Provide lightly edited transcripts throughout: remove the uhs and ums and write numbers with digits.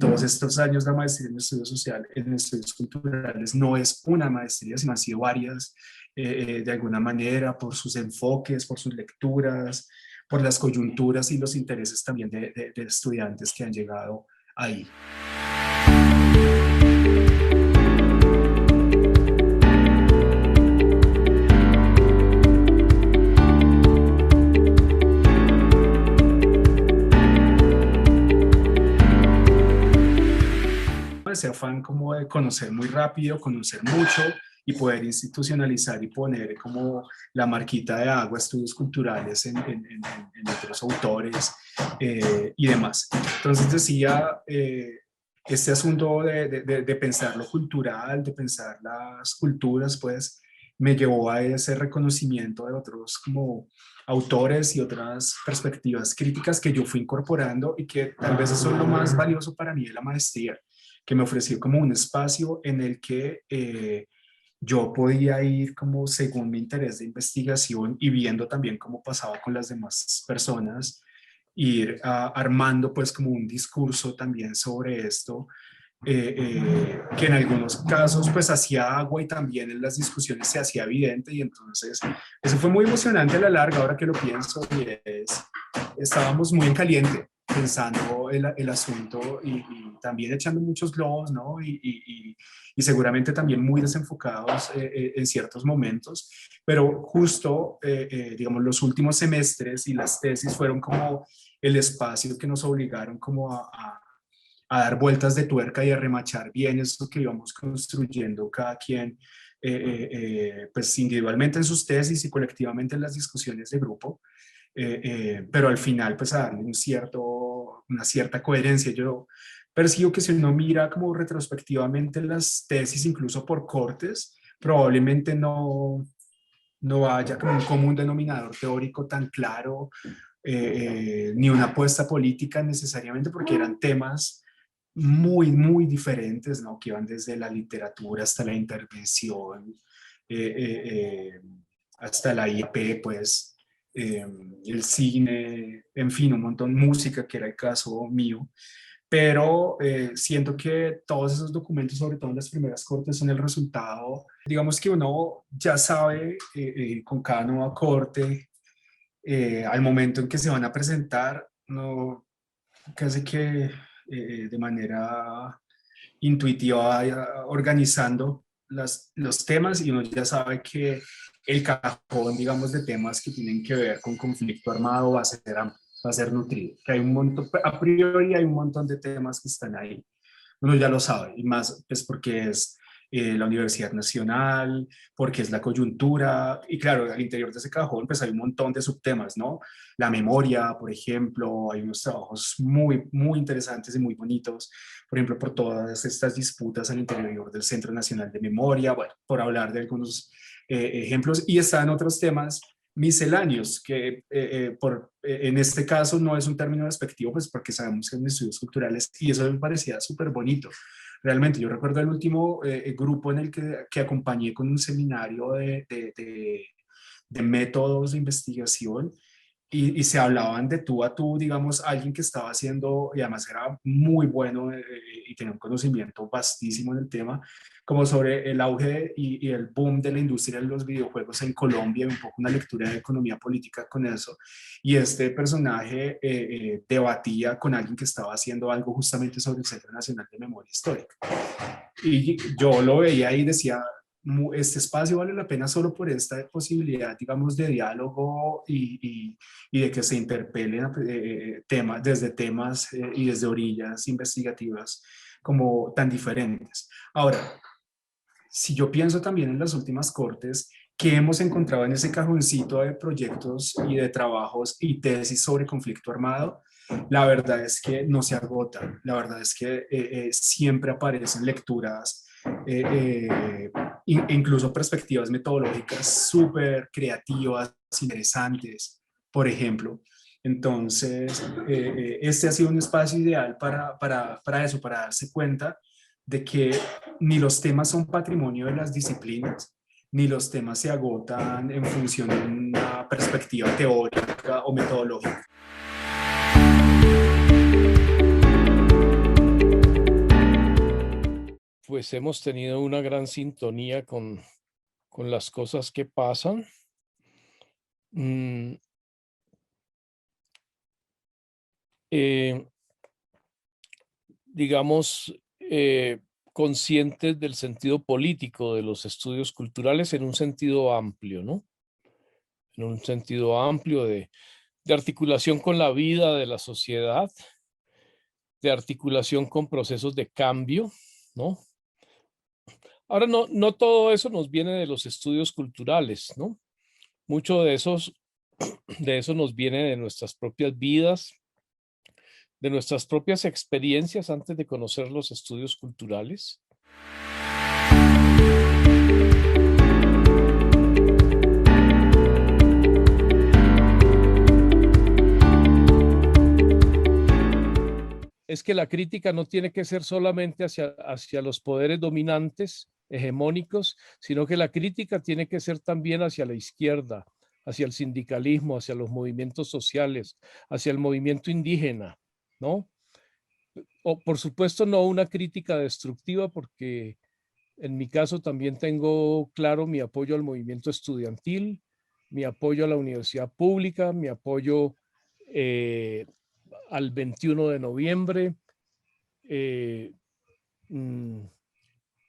todos estos años la maestría en estudios sociales, en estudios culturales, no es una maestría, sino han sido varias, de alguna manera, por sus enfoques, por sus lecturas, por las coyunturas y los intereses también de estudiantes que han llegado ahí. Ese afán como de conocer muy rápido, conocer mucho y poder institucionalizar y poner como la marquita de agua, estudios culturales en otros autores y demás. Entonces decía, este asunto de pensar lo cultural, de pensar las culturas, pues me llevó a ese reconocimiento de otros como autores y otras perspectivas críticas que yo fui incorporando y que tal vez eso es lo más valioso para mí de la maestría, que me ofreció como un espacio en el que yo podía ir como según mi interés de investigación y viendo también cómo pasaba con las demás personas, ir armando pues como un discurso también sobre esto, que en algunos casos pues hacía agua y también en las discusiones se hacía evidente, y entonces eso fue muy emocionante a la larga ahora que lo pienso, y estábamos muy en caliente pensando el asunto y también echando muchos globos, ¿no? Y seguramente también muy desenfocados en ciertos momentos, pero justo, digamos, los últimos semestres y las tesis fueron como el espacio que nos obligaron como a dar vueltas de tuerca y a remachar bien eso que íbamos construyendo cada quien, pues individualmente en sus tesis y colectivamente en las discusiones de grupo. Pero al final pues a darle una cierta coherencia. Yo percibo que si uno mira como retrospectivamente las tesis, incluso por cortes, probablemente no haya como un común denominador teórico tan claro, ni una apuesta política necesariamente, porque eran temas muy, muy diferentes, ¿no? Que iban desde la literatura hasta la intervención, hasta la IEP, pues, el cine, en fin, un montón de música, que era el caso mío. Pero siento que todos esos documentos, sobre todo en las primeras cortes, son el resultado, digamos que uno ya sabe con cada nueva corte, al momento en que se van a presentar, no, casi que de manera intuitiva vaya organizando los temas, y uno ya sabe que el cajón, digamos, de temas que tienen que ver con conflicto armado va a ser nutrido, que hay un montón, a priori hay un montón de temas que están ahí, uno ya lo sabe, y más pues porque es la Universidad Nacional, porque es la coyuntura, y claro, al interior de ese cajón pues hay un montón de subtemas, ¿no? La memoria, por ejemplo, hay unos trabajos muy, muy interesantes y muy bonitos, por ejemplo, por todas estas disputas al interior del Centro Nacional de Memoria, bueno, por hablar de algunos ejemplos, y están otros temas misceláneos, que en este caso no es un término despectivo, pues porque sabemos que son estudios culturales, y eso me parecía súper bonito. Realmente, yo recuerdo el último grupo en el que acompañé con un seminario de métodos de investigación, y se hablaban de tú a tú, digamos, alguien que estaba haciendo, y además era muy bueno y tenía un conocimiento vastísimo en el tema, como sobre el auge y el boom de la industria de los videojuegos en Colombia, un poco una lectura de economía política con eso. Y este personaje debatía con alguien que estaba haciendo algo justamente sobre el Centro Nacional de Memoria Histórica. Y yo lo veía y decía, este espacio vale la pena solo por esta posibilidad, digamos, de diálogo y de que se interpelen temas, desde temas y desde orillas investigativas como tan diferentes. Ahora, si yo pienso también en las últimas cortes, que hemos encontrado en ese cajoncito de proyectos y de trabajos y tesis sobre conflicto armado, la verdad es que no se agota. La verdad es que siempre aparecen lecturas, incluso perspectivas metodológicas súper creativas, interesantes, por ejemplo. Entonces, este ha sido un espacio ideal para eso, para darse cuenta de que ni los temas son patrimonio de las disciplinas, ni los temas se agotan en función de una perspectiva teórica o metodológica. pues hemos tenido una gran sintonía con las cosas que pasan. Mm, eh, digamos, conscientes del sentido político de los estudios culturales en un sentido amplio, ¿no? En un sentido amplio de articulación con la vida de la sociedad, de articulación con procesos de cambio, ¿no? Ahora, no todo eso nos viene de los estudios culturales, ¿no? Mucho de eso nos viene de nuestras propias vidas, de nuestras propias experiencias antes de conocer los estudios culturales. Es que la crítica no tiene que ser solamente hacia los poderes dominantes, hegemónicos, sino que la crítica tiene que ser también hacia la izquierda, hacia el sindicalismo, hacia los movimientos sociales, hacia el movimiento indígena, ¿no? O, por supuesto, no una crítica destructiva, porque en mi caso también tengo claro mi apoyo al movimiento estudiantil, mi apoyo a la universidad pública, mi apoyo eh, al 21 de noviembre, eh, mm,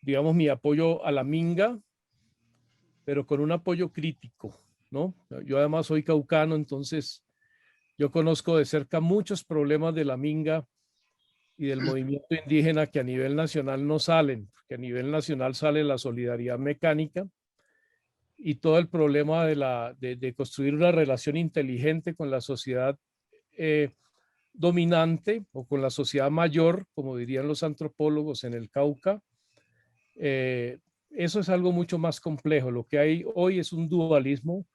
digamos, mi apoyo a la Minga, pero con un apoyo crítico, ¿no? Yo además soy caucano, entonces yo conozco de cerca muchos problemas de la Minga y del movimiento indígena que a nivel nacional no salen, que a nivel nacional sale la solidaridad mecánica y todo el problema de construir una relación inteligente con la sociedad eh, dominante o con la sociedad mayor, como dirían los antropólogos en el Cauca. Eso es algo mucho más complejo. Lo que hay hoy es un dualismo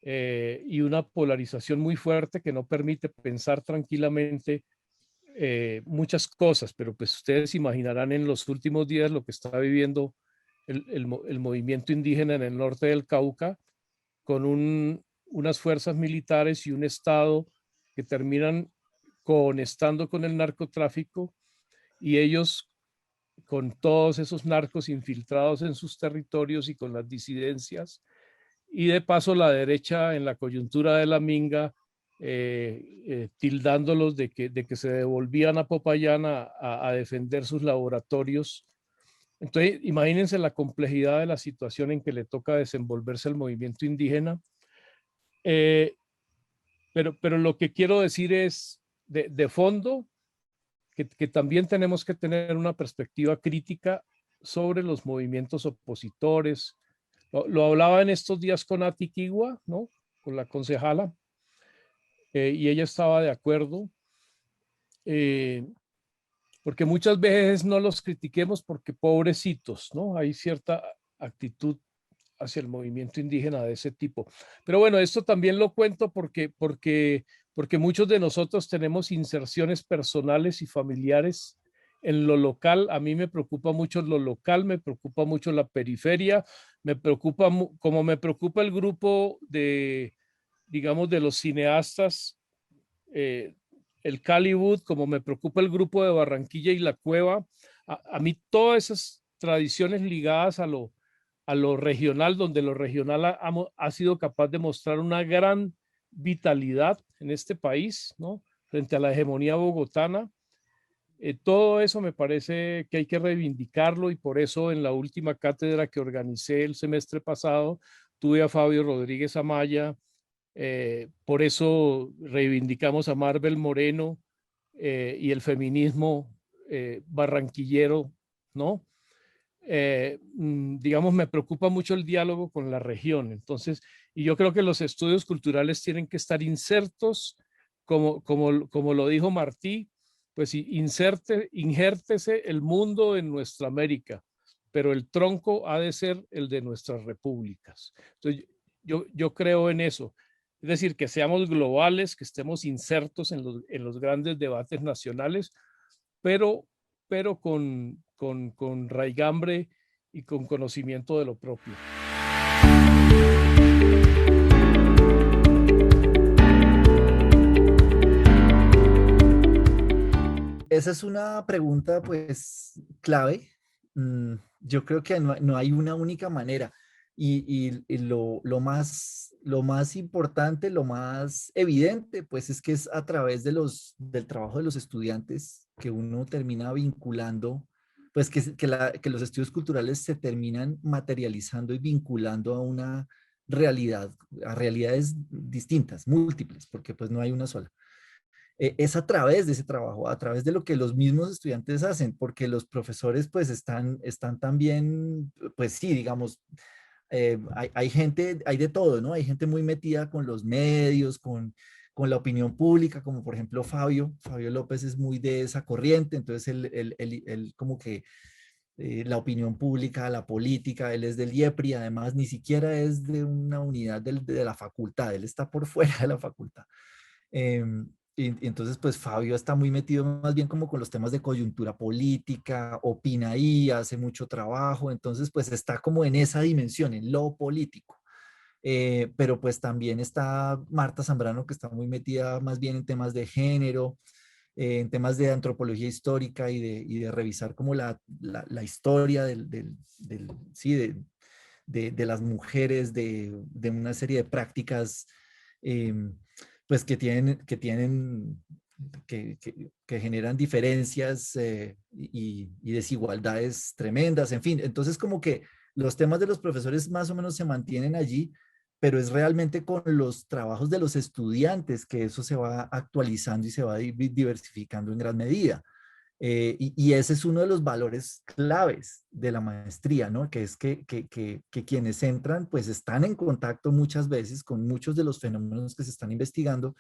y una polarización muy fuerte que no permite pensar tranquilamente muchas cosas, pero pues ustedes imaginarán en los últimos días lo que está viviendo el movimiento indígena en el norte del Cauca, con unas fuerzas militares y un Estado que terminan conectando con el narcotráfico y ellos con todos esos narcos infiltrados en sus territorios y con las disidencias. Y de paso la derecha en la coyuntura de la Minga, tildándolos de que se devolvían a Popayán a defender sus laboratorios. Entonces, imagínense la complejidad de la situación en que le toca desenvolverse el movimiento indígena. Pero lo que quiero decir es, de fondo, que también tenemos que tener una perspectiva crítica sobre los movimientos opositores. Lo hablaba en estos días con Ati Quigua, ¿no? Con la concejala, y ella estaba de acuerdo, porque muchas veces no los critiquemos porque pobrecitos, ¿no? Hay cierta actitud hacia el movimiento indígena de ese tipo. Pero bueno, esto también lo cuento porque muchos de nosotros tenemos inserciones personales y familiares en lo local. A mí me preocupa mucho lo local, me preocupa mucho la periferia, me preocupa, como me preocupa el grupo de, digamos, de los cineastas, el Caliwood, como me preocupa el grupo de Barranquilla y La Cueva. A mí todas esas tradiciones ligadas a lo regional, donde lo regional ha sido capaz de mostrar una gran vitalidad en este país, ¿no? Frente a la hegemonía bogotana. Todo eso me parece que hay que reivindicarlo y por eso en la última cátedra que organicé el semestre pasado tuve a Fabio Rodríguez Amaya, por eso reivindicamos a Marvel Moreno y el feminismo barranquillero, ¿no? Digamos, me preocupa mucho el diálogo con la región. Entonces, y yo creo que los estudios culturales tienen que estar insertos, como lo dijo Martí, pues injértese el mundo en nuestra América, pero el tronco ha de ser el de nuestras repúblicas. Entonces, yo creo en eso. Es decir, que seamos globales, que estemos insertos en los grandes debates nacionales, pero con raigambre y con conocimiento de lo propio. Esa es una pregunta pues clave yo creo que no hay una única manera. Y lo más importante, lo más evidente, pues es que es a través del trabajo de los estudiantes que uno termina vinculando, pues que los estudios culturales se terminan materializando y vinculando a una realidad, a realidades distintas, múltiples, porque pues no hay una sola. Es a través de ese trabajo, a través de lo que los mismos estudiantes hacen, porque los profesores pues están también, pues sí, digamos, hay gente, hay de todo, ¿no? Hay gente muy metida con los medios, con la opinión pública, como por ejemplo Fabio López es muy de esa corriente, entonces él como que la opinión pública, la política, él es del IEPRI, además ni siquiera es de una unidad de la facultad, él está por fuera de la facultad. Y entonces, pues Fabio está muy metido más bien como con los temas de coyuntura política, opina ahí, hace mucho trabajo, entonces pues está como en esa dimensión, en lo político. Pero pues también está Marta Zambrano, que está muy metida más bien en temas de género, en temas de antropología histórica y de revisar como la historia sí, de las mujeres, de una serie de prácticas pues que generan diferencias y desigualdades tremendas, en fin. Entonces como que los temas de los profesores más o menos se mantienen allí, pero es realmente con los trabajos de los estudiantes que eso se va actualizando y se va diversificando en gran medida. Y ese es uno de los valores claves de la maestría, ¿no? Que es que quienes entran, pues están en contacto muchas veces con muchos de los fenómenos que se están investigando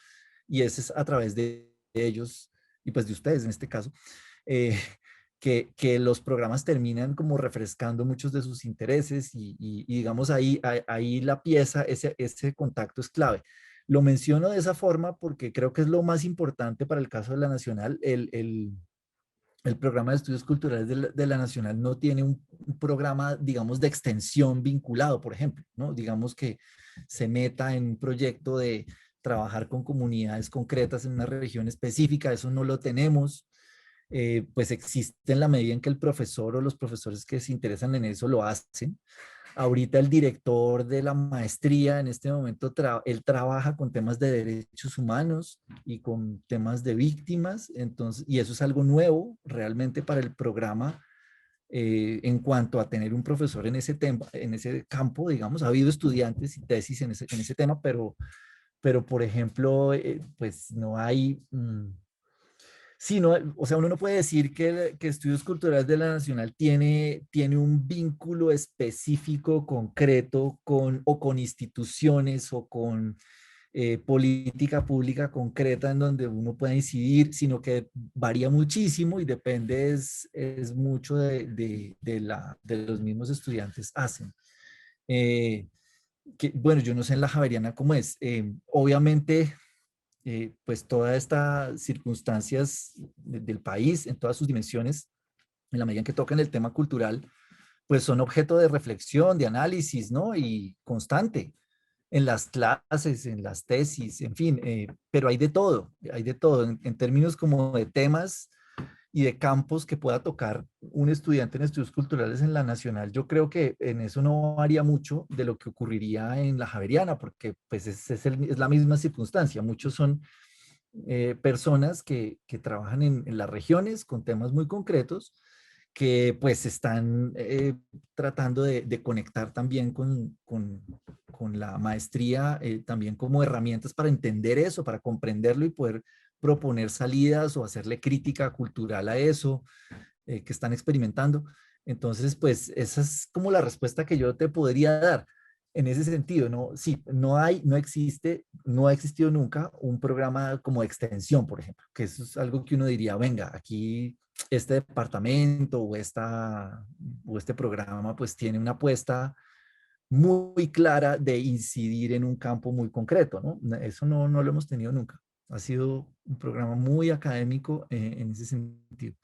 y ese es a través de ellos y pues de ustedes en este caso, eh, que los programas terminan como refrescando muchos de sus intereses y digamos ahí la pieza, ese contacto es clave. Lo menciono de esa forma porque creo que es lo más importante para el caso de la Nacional, el programa de estudios culturales de la Nacional no tiene un programa, digamos, de extensión vinculado, por ejemplo, ¿no? Digamos que se meta en un proyecto de trabajar con comunidades concretas en una región específica, eso no lo tenemos. Pues existe en la medida en que el profesor o los profesores que se interesan en eso lo hacen. Ahorita el director de la maestría en este momento, él trabaja con temas de derechos humanos y con temas de víctimas, entonces, y eso es algo nuevo realmente para el programa en cuanto a tener un profesor en ese tema, en ese campo, digamos, ha habido estudiantes y tesis en ese tema, pero por ejemplo, pues no hay... Sí, no, o sea, uno no puede decir que Estudios Culturales de la Nacional tiene un vínculo específico, concreto, o con instituciones o con política pública concreta en donde uno pueda incidir, sino que varía muchísimo y depende, es mucho de los mismos estudiantes hacen. Eh, bueno, yo no sé en la Javeriana cómo es. Obviamente pues todas estas circunstancias del país en todas sus dimensiones, en la medida en que tocan el tema cultural, pues son objeto de reflexión, de análisis, ¿no? Y constante en las clases, en las tesis, en fin, pero hay de todo en términos como de temas y de campos que pueda tocar un estudiante en estudios culturales en la Nacional. Yo creo que en eso no varía mucho de lo que ocurriría en la Javeriana, porque pues es la misma circunstancia. Muchos son personas que trabajan en las regiones con temas muy concretos que pues están tratando de conectar también con la maestría, también como herramientas para entender eso, para comprenderlo y poder proponer salidas o hacerle crítica cultural a eso que están experimentando. Entonces, pues esa es como la respuesta que yo te podría dar en ese sentido, ¿no? Sí, no existe, no ha existido nunca un programa como extensión, por ejemplo, que eso es algo que uno diría, venga, aquí este departamento o este programa pues tiene una apuesta muy clara de incidir en un campo muy concreto, ¿no? Eso no lo hemos tenido nunca. Ha sido un programa muy académico en ese sentido.